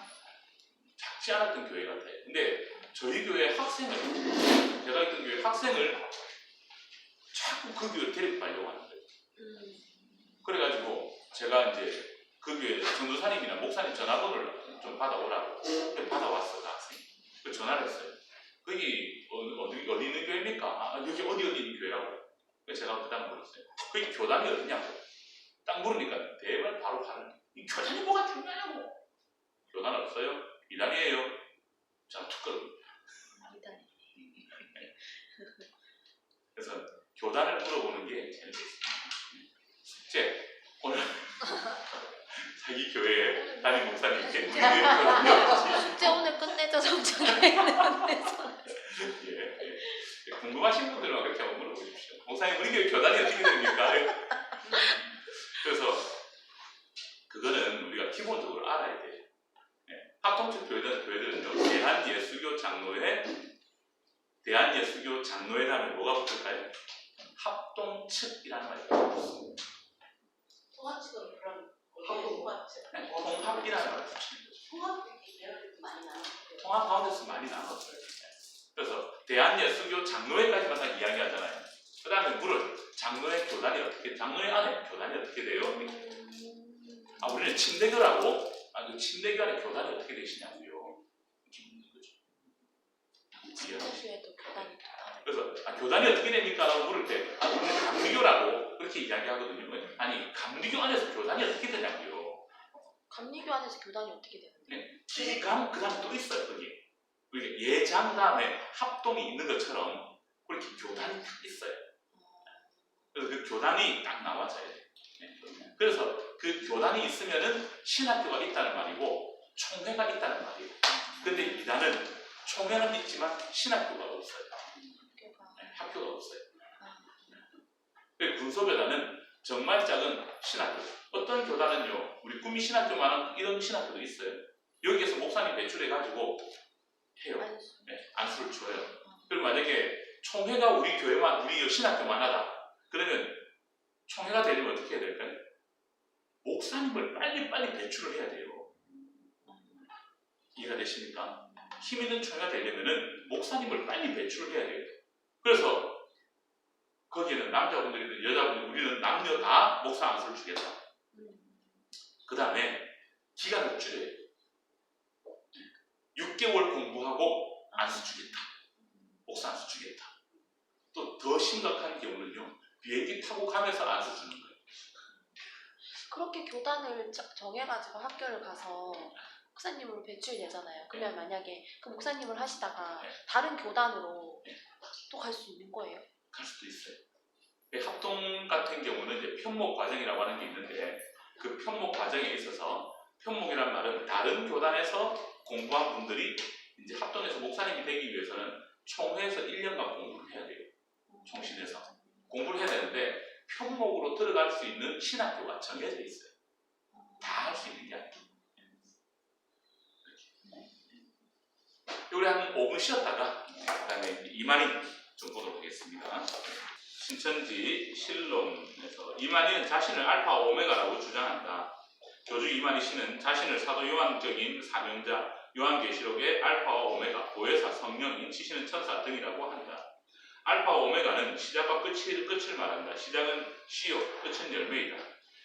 작지 않았던 교회 같아요. 근데 저희 교회 제가 있던 교회 학생을 자꾸 그 교회를 데리고 가려고 하는 거예요. 그래가지고 제가 이제 그 교회 전도사님이나 목사님 전화번호를 좀 받아오라고 받아왔어, 그 학생이. 그 전화를 했어요. 거기 어디 있는 교회입니까? 여기 어디 있는 교회라고. 제가 그 다음 물었어요. 거기 교단이 어디냐고. 딱 물으니까 대발 바로 가는. 이 교단이 뭐가 중요하냐고. 교단 없어요. 이단이에요. 자, 툭 끌어. 그래서 교단을 물어보는 게 재밌겠습니다. 숙제. 오늘 자기 교회에 담임 목사님께 우리 교회 교단이 없지. 숙제 오늘 끝내죠, 정정했는데. 예. 궁금하신 분들은 그렇게 한번 물어보십시오. 목사님, 우리 교회 교단이 어떻게 됩니까? 그래서 그거는 우리가 기본적으로 알아야 돼요. 합동적 교회들은요, 대한예수교 장로회라면 뭐가 붙을까요? 합동측이라는 말이 붙습니다. 통합식으로 그럼 통합식. 통합이라는 말을 붙이는 거죠. 통합이 배열이 많이 나왔어요. 통합 가운데서 많이 나눴어요. 그래서 대한예수교 장로회까지만 딱 이야기하잖아요. 그 다음에 물어요. 장로회 안에 교단이 어떻게 돼요? 우리는 침대교라고. 그 침대교 안에 교단이 어떻게 되시냐고요. 이렇게 묻는 거죠. 침대교회도 교단이 또 다르고. 그래서 교단이 어떻게 됩니까? 라고 물을 때 우리는 감리교라고 그렇게 이야기하거든요. 아니, 감리교 안에서 교단이 어떻게 되냐고요. 감리교 안에서 교단이 어떻게 되는데? 기감 그 다음에 또 있어요. 거기 예장 다음에 합동이 있는 것처럼 그렇게 교단이 딱 있어요. 그래서 그 교단이 딱 나와져야 돼요. 그래서 그 교단이 있으면은 신학교가 있다는 말이고 총회가 있다는 말이에요. 근데 이단은 총회는 있지만 신학교가 없어요. 학교가 없어요. 군소교단은 정말 작은 신학교. 어떤 교단은요, 우리 꿈이 신학교만한 이런 신학교도 있어요. 여기에서 목사님 배출해가지고 해요. 안수를 줘요. 그리고 만약에 총회가 우리 신학교만 하다. 그러면 총회가 되려면 어떻게 해야 될까요? 목사님을 빨리 배출을 해야 돼요. 이해가 되십니까? 힘 있는 총회가 되려면은 목사님을 빨리 배출을 해야 돼요. 그래서 거기에는 남자분들이든 여자분들, 우리는 남녀 다 목사 안수를 주겠다. 그 다음에 기간을 줄여야 돼요. 6개월 공부하고 안수 주겠다. 목사 안수 주겠다. 또 더 심각한 경우는요, 비행기 타고 가면서 안수 주는 거예요. 그렇게 교단을 정해가지고 학교를 가서 목사님으로 배출되잖아요. 그러면 만약에 그 목사님을 하시다가 다른 교단으로 또 갈 수 있는 거예요? 갈 수도 있어요. 합동 같은 경우는 이제 편목 과정이라고 하는 게 있는데, 그 편목 과정에 있어서 편목이란 말은 다른 교단에서 공부한 분들이 이제 합동해서 목사님이 되기 위해서는 총회에서 1년간 공부를 해야 돼요. 총신에서 공부를 해야 되는데, 품목으로 들어갈 수 있는 신학교가 정해져 있어요. 다 할 수 있는 게 아니에요. 우리 한 5분 쉬었다가 그다음에 이만희 좀 보도록 하겠습니다. 신천지 신론에서 이만희는 자신을 알파 오메가라고 주장한다. 교주 이만희 씨는 자신을 사도 요한적인 사명자, 요한계시록의 알파와 오메가, 보혜사, 성령, 인치시는 천사 등이라고 한다. 알파와 오메가는 시작과 끝을 말한다. 시작은 시요, 끝은 열매이다.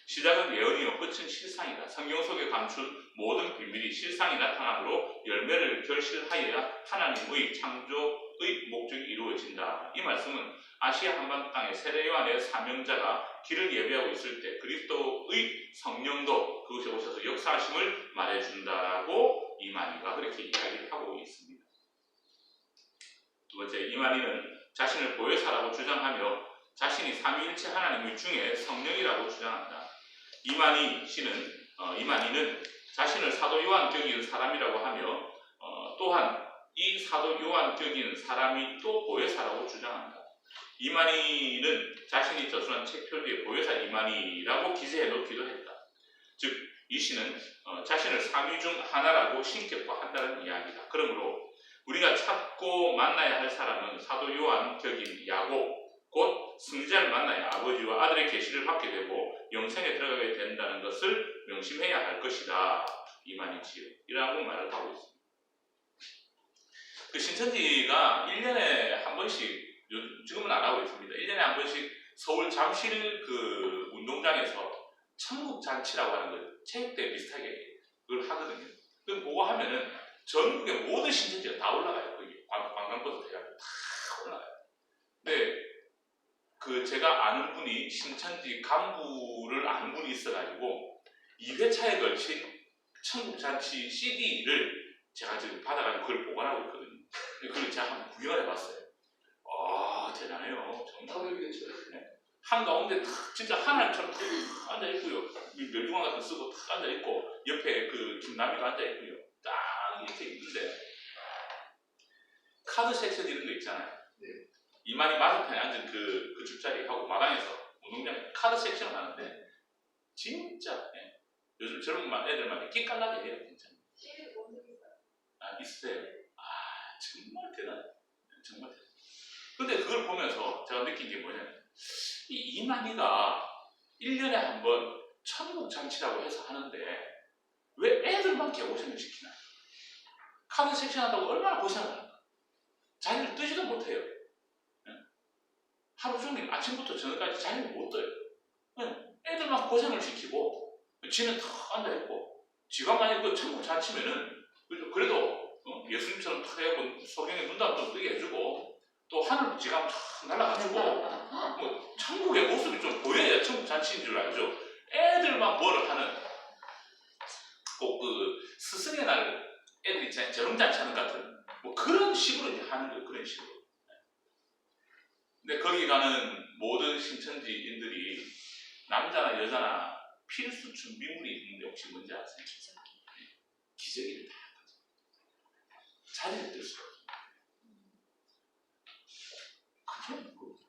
시작은 예언이요, 끝은 실상이다. 성경 속에 감춘 모든 비밀이 실상이 나타남으로 열매를 결실하여야 하나님의 창조의 목적이 이루어진다. 이 말씀은 아시아 한반도 땅에 세례 요한의 사명자가 길을 예배하고 있을 때 그리스도의 성령도 그곳에 오셔서 역사하심을 말해준다라고 이만희가 그렇게 이야기를 하고 있습니다. 두 번째, 이만희는 자신을 보혜사라고 주장하며 자신이 삼위일체 하나님의 중에 성령이라고 주장한다. 이만희는 자신을 사도 요한격인 사람이라고 하며 또한 이 사도 요한격인 사람이 또 보혜사라고 주장한다. 이만희는 자신이 저술한 책 표지에 보혜사 이만희라고 기재해 놓기도 했다. 즉, 이 시는 자신을 삼위 중 하나라고 신격화한다는 이야기다. 그러므로 우리가 찾고 만나야 할 사람은 사도 요한격인 야곱, 곧 승자를 만나야 아버지와 아들의 계시를 받게 되고 영생에 들어가게 된다는 것을 명심해야 할 것이다. 이만희지요이라고 말을 하고 있습니다. 그 신천지가 1년에 한 번씩, 지금은 안 하고 있습니다. 1년에 한 번씩 서울 잠실 그 운동장에서 천국잔치라고 하는 걸 체육대회 비슷하게 그걸 하거든요. 그거 하면은 전국의 모든 신천지가 다 올라가요. 거기 관광버스 대가지고 다 올라가요. 근데 그 제가 아는 분이 신천지 간부를 아는 분이 있어가지고 2회차에 걸친 천국잔치 CD를 제가 지금 받아가지고 그걸 보관하고 있거든요. 그걸 제가 한번 구경을 해봤어요. 대단해요. 정말. 타격이겠죠. 한가운데 탁 진짜 하나님처럼 탁 앉아있고요. 멸종관 같은 거 쓰고 탁 앉아있고 옆에 그 김남희가 앉아있고요. 딱 이렇게 있는데 카드 섹션 이런 거 있잖아요. 네. 이만희 맞은편에 앉은 그 줄자리하고 마당에서 운동장에 카드 섹션을 하는데 진짜 요즘 젊은 애들만 끼깔나게 해요. 진짜. 있어요. 정말 대단해. 정말 대단해. 근데 그걸 보면서 제가 느낀 게 뭐냐면 이 이만희가 1년에 한 번 천국잔치라고 해서 하는데 왜 애들만 개고생을 시키나? 카드 섹션 한다고 얼마나 고생을 할까? 자기를 뜨지도 못해요. 하루 종일 아침부터 저녁까지 자기를 못 떠요. 애들만 고생을 시키고 지는 탁 앉아있고 지가 만약에 그 천국잔치면은 그래도 예수님처럼 탁 해갖고 성경에 문답 좀 뜨게 해주고 또 하늘도 지가 탁 날아가지고 뭐 천국의 모습이 좀 보여야 천국 잔치인 줄 알죠. 애들만 뭐를 하는 꼭 그 스승의 날 애들이 재롱잔치 하는 것 같은 뭐 그런 식으로 이제 하는 거예요. 그런 식으로. 근데 거기 가는 모든 신천지인들이 남자나 여자나 필수 준비물이 있는데 혹시 뭔지 아세요? 기저귀를 다 가져. 자리를 뜰 수가 없어요. 그게 뭐?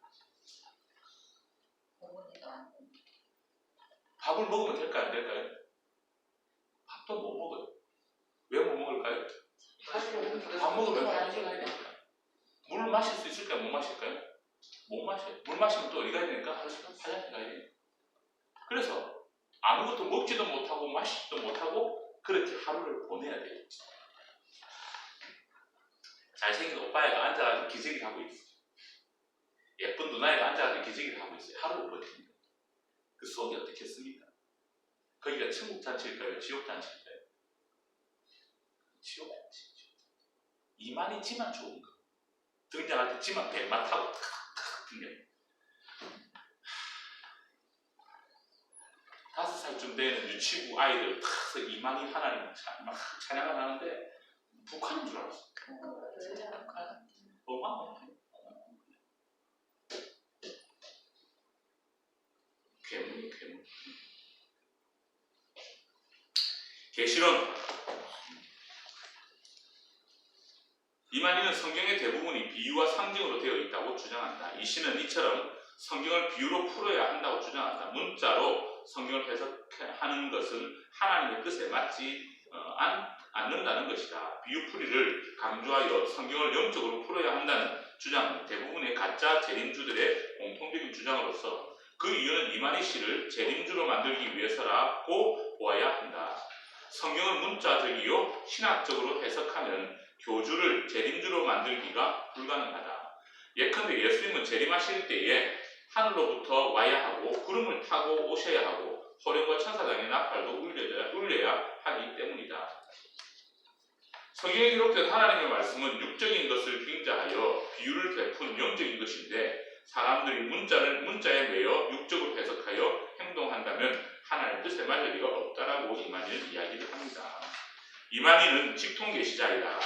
밥을 먹으면 될까요? 안 될까요? 밥도 못 먹어요. 왜 못 먹을까요? 밥 먹으면 화장실 가야 되니까. 물 마실 수 있을까요? 못 마실까요? 못 마셔요. 물 마시면 또 어디 가야 되니까 화장실 가야 돼요. 그래서 아무것도 먹지도 못하고 마시지도 못하고 그렇게 하루를 보내야 돼요. 잘생긴 오빠애가 앉아가지고 기저귀를 하고 있어요. 예쁜 누나애가 앉아가지고 기저귀를 하고 있어요. 하루를 버팁니다. 그 속이 어떻겠습니까? 거기가 천국잔치일까요? 지옥잔치일까요? 지옥잔치죠. 이만희 지만 좋은 거. 등장할 때 지만 백마 타고 탁탁 등장. 5살쯤 되는 유치부 아이들 탁 이만희 하나님 막 찬양을 하는데 북한인 줄 알았어. 어마어마해. 괴물. 계시론. 이만희는 성경의 대부분이 비유와 상징으로 되어 있다고 주장한다. 이 시는 이처럼 성경을 비유로 풀어야 한다고 주장한다. 문자로 성경을 해석하는 것은 하나님의 뜻에 맞지 않는다는 것이다. 비유풀이를 강조하여 성경을 영적으로 풀어야 한다는 주장은 대부분의 가짜 재림주들의 공통적인 주장으로서 그 이유는 이만희 씨를 재림주로 만들기 위해서라고 보아야 한다. 성경을 문자적이요 신학적으로 해석하면 교주를 재림주로 만들기가 불가능하다. 예컨대 예수님은 재림하실 때에 하늘로부터 와야 하고 구름을 타고 오셔야 하고 호령과 천사장의 나팔도 울려야 하기 때문이다. 성경에 기록된 하나님의 말씀은 육적인 것을 빙자하여 비유를 베푼 영적인 것인데 사람들이 문자에 매여 육적으로 해석하여 행동한다면 하나님의 뜻에 맞을 리가 없다라고 이만희는 이야기를 합니다. 이만희는 직통계시자이다.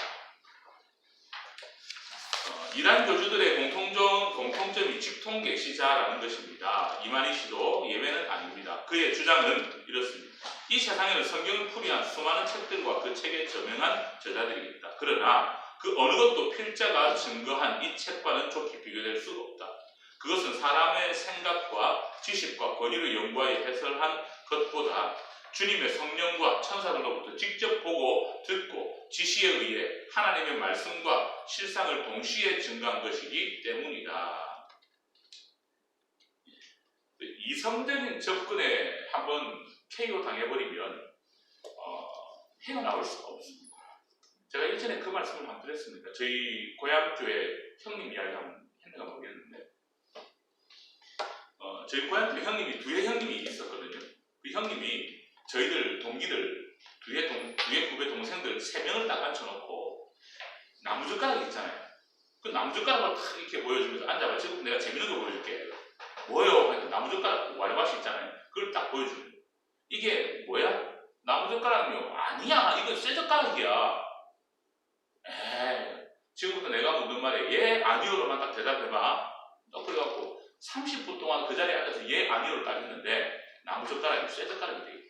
이란 교주들의 공통점이 직통계시자라는 것입니다. 이만희 씨도 예외는 아닙니다. 그의 주장은 이렇습니다. 이 세상에는 성경을 풀이한 수많은 책들과 그 책에 저명한 저자들이 있다. 그러나 그 어느 것도 필자가 증거한 이 책과는 좋게 비교될 수가 없다. 그것은 사람의 생각과 지식과 권위를 연구하여 해설한 것보다 주님의 성령과 천사들로부터 직접 보고 듣고 지시에 의해 하나님의 말씀과 실상을 동시에 증거한 것이기 때문이다. 이성적인 접근에 한번 KO 당해버리면 헤어나올 수가 없습니다. 제가 예전에 그 말씀을 한번 드렸습니다. 저희 고향교회 형님 이야기 한번 했는가 모르겠는데 저희 고향교회 형님이 두해 형님이 있었거든요. 그 형님이 저희들 동기들 두해 후배 동생들 3명을 딱 앉혀놓고 나무젓가락 있잖아요. 그 나무젓가락을 탁 이렇게 보여주면서 앉아봐. 지금 내가 재밌는 거 보여줄게. 뭐요? 하니까 나무젓가락 와리밭이 있잖아요. 그걸 딱 보여주는 거예요. 이게 뭐야? 나무젓가락이요? 아니야. 이건 쇠젓가락이야. 에이, 지금부터 내가 묻는 말에 예, 아니요로만 딱 대답해봐. 그래갖고 30분 동안 그 자리에 앉아서 예, 아니요를 딱 했는데 나무젓가락이 쇠젓가락이 되겠다.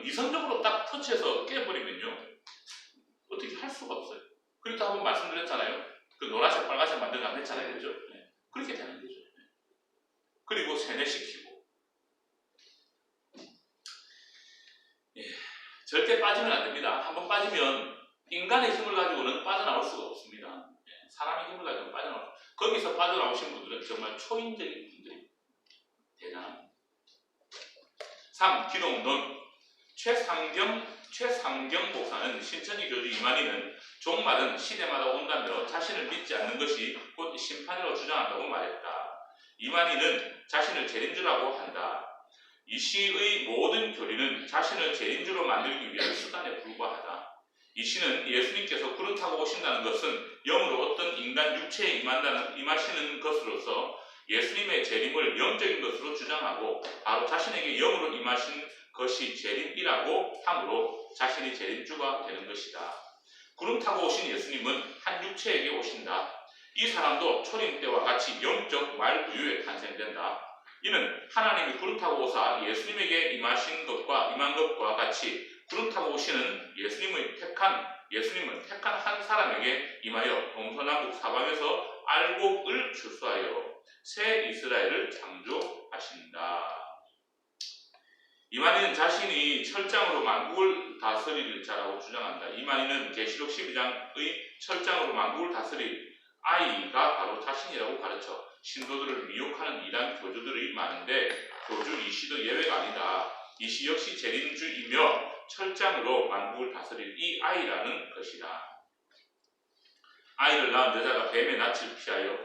이성적으로 딱 터치해서 깨버리면요 어떻게 할 수가 없어요. 그리고 또 한번 말씀드렸잖아요. 그 노란색 빨간색 만들라고 했잖아요. 그죠? 네. 그렇게 되는 거죠. 네. 그리고 세뇌시키고 절대 빠지면 안 됩니다. 한번 빠지면 인간의 힘을 가지고는 빠져나올 수가 없습니다. 사람의 힘을 가지고는 빠져나올 수 없습니다. 거기서 빠져나오신 분들은 정말 초인적인 분들입니다. 대단합니다. 3. 기독론. 최상경 목사는 신천지 교주 이만희는 종말은 시대마다 온다며 자신을 믿지 않는 것이 곧 심판이라고 주장한다고 말했다. 이만희는 자신을 재림주라고 한다. 이 시의 모든 교리는 자신을 재림주로 만들기 위한 수단에 불과하다. 이 시는 예수님께서 구름 타고 오신다는 것은 영으로 어떤 인간 육체에 임하시는 것으로서 예수님의 재림을 영적인 것으로 주장하고 바로 자신에게 영으로 임하신 것이 재림이라고 함으로 자신이 재림주가 되는 것이다. 구름 타고 오신 예수님은 한 육체에게 오신다. 이 사람도 초림 때와 같이 영적 말구유에 탄생된다. 이는 하나님이 구름 타고 오사 예수님에게 임한 것과 같이 구름 타고 오시는 예수님은 택한 한 사람에게 임하여 동서남북 사방에서 알곡을 출수하여 새 이스라엘을 창조하신다. 이만희는 자신이 철장으로 만국을 다스릴 자라고 주장한다. 이만희는 계시록 12장의 철장으로 만국을 다스릴 아이가 바로 자신이라고 가르쳐 신도들을 미혹하는 이단 교주들이 많은데 교주 이시도 예외가 아니다. 이시 역시 재림주이며 철장으로 만국을 다스릴 이 아이라는 것이다. 아이를 낳은 여자가 뱀의 낯을 피하여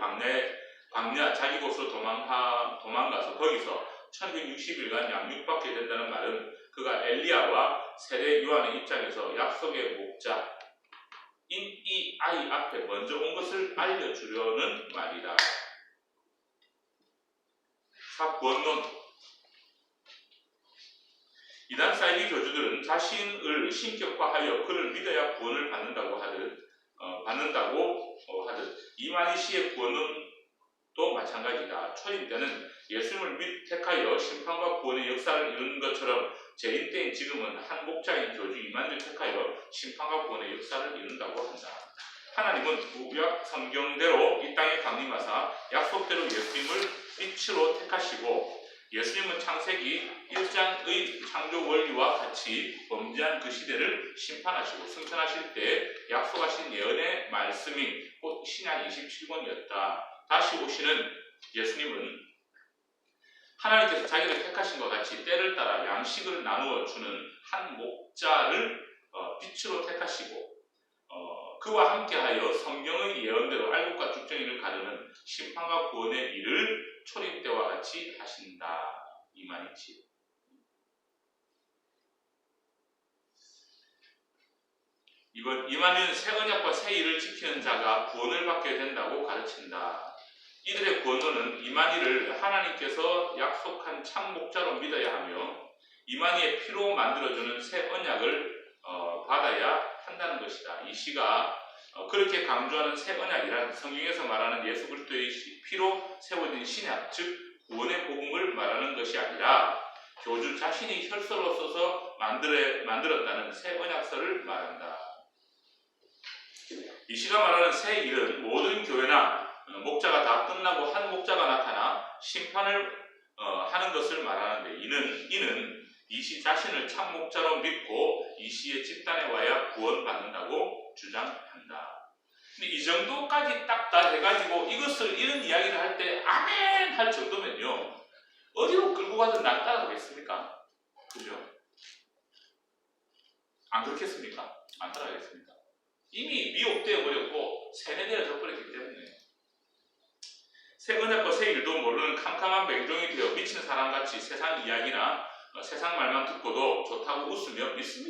광야 자기 곳으로 도망가서 거기서 1160일간 양육받게 된다는 말은 그가 엘리야와 세례 요한의 입장에서 약속의 목자인 이 아이 앞에 먼저 온 것을 알려주려는 말이다. 4. 구원론. 이단 사이비 교주들은 자신을 신격화하여 그를 믿어야 구원을 받는다고 하듯 이만희 씨의 구원론도 마찬가지다. 초림 때는 예수님을 택하여 심판과 구원의 역사를 이루는 것처럼 재림 때인 지금은 한 목자인 교주 이만희를 택하여 심판과 구원의 역사를 이룬다고 한다. 하나님은 구약 성경대로 이 땅에 강림하사 약속대로 예수님을 빛으로 택하시고 예수님은 창세기 1장의 창조 원리와 같이 범죄한 그 시대를 심판하시고 승천하실 때 약속하신 예언의 말씀이 곧 신약 27권이었다. 다시 오시는 예수님은 하나님께서 자기를 택하신 것 같이 때를 따라 양식을 나누어 주는 한 목자를 빛으로 택하시고 그와 함께하여 성경의 예언대로 알곡과 죽정이를 가르는 심판과 구원의 일을 초림 때와 같이 하신다. 이 말이지. 이 말은 새 언약과 새 일을 지키는 자가 구원을 받게 된다고 가르친다. 이들의 구원론은 이만희를 하나님께서 약속한 참 목자로 믿어야 하며 이만희의 피로 만들어주는 새 언약을 받아야 한다는 것이다. 이 시가 그렇게 강조하는 새 언약이란 성경에서 말하는 예수 그리스도의 피로 세워진 신약, 즉 구원의 복음을 말하는 것이 아니라 교주 자신이 혈서로 써서 만들었다는 새 언약서를 말한다. 이 시가 말하는 새 일은 모든 교회나 목자가 다 끝나고 한 목자가 나타나 심판을 하는 것을 말하는데 이는 이 시 자신을 참 목자로 믿고 이 시의 집단에 와야 구원받는다고 주장한다. 근데 이 정도까지 딱 다 해가지고 이런 이야기를 할 때 아멘 할 정도면요 어디로 끌고 가든 날 따라가겠습니까? 그죠? 안 그렇겠습니까? 안 따라가겠습니까? 이미 미혹되어 버렸고 세뇌되어 버렸기 때문에 새 언약과 새 일도 모르는 캄캄한 맹종이 되어 미치는 사람같이 세상 이야기나 세상 말만 듣고도 좋다고 웃으며 믿습니다.